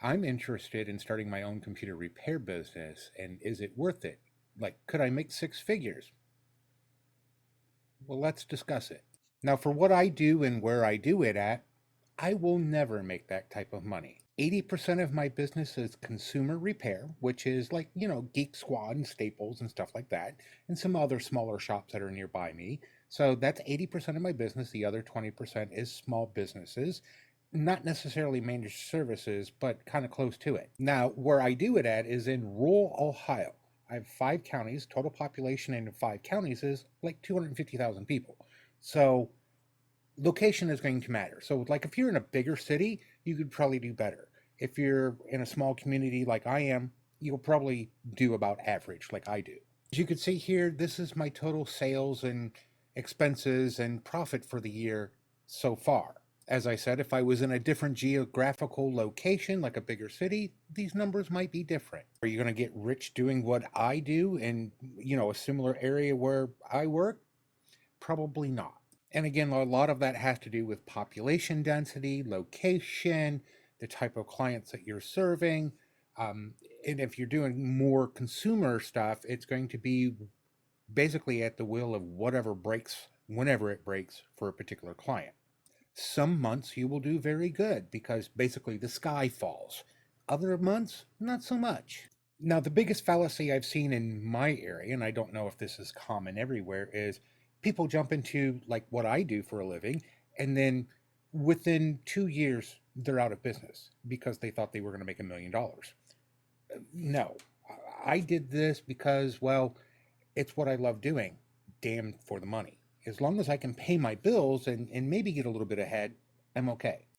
I'm interested in starting my own computer repair business, and is it worth it? Like, could I make six figures? Well, let's discuss it. Now, for what I do and where I do it at, I will never make that type of money. 80% of my business is consumer repair, which is like, Geek Squad and Staples and stuff like that, and some other smaller shops that are nearby me. So that's 80% of my business. The other 20% is small businesses, not necessarily managed services, but kind of close to it. Now, where I do it at is in rural Ohio. I have 5 counties. Total population in 5 counties is like 250,000 people. So location is going to matter. So, like if you're in a bigger city, you could probably do better. If you're in a small community like I am, you'll probably do about average, like I do. As you can see here, this is my total sales and expenses and profit for the year so far. As I said, if I was in a different geographical location, like a bigger city, these numbers might be different. Are you going to get rich doing what I do in, a similar area where I work? Probably not. And again, a lot of that has to do with population density, location, the type of clients that you're serving. Um, and if you're doing more consumer stuff, it's going to be basically at the will of whatever breaks whenever it breaks for a particular client. Some months you will do very good because basically the sky falls. Other months, not so much. Now, the biggest fallacy I've seen in my area, and I don't know if this is common everywhere, is people jump into like what I do for a living, and then within 2 years, they're out of business because they thought they were going to make $1 million. No, I did this because, well, it's what I love doing. Damn for the money. As long as I can pay my bills and maybe get a little bit ahead, I'm okay.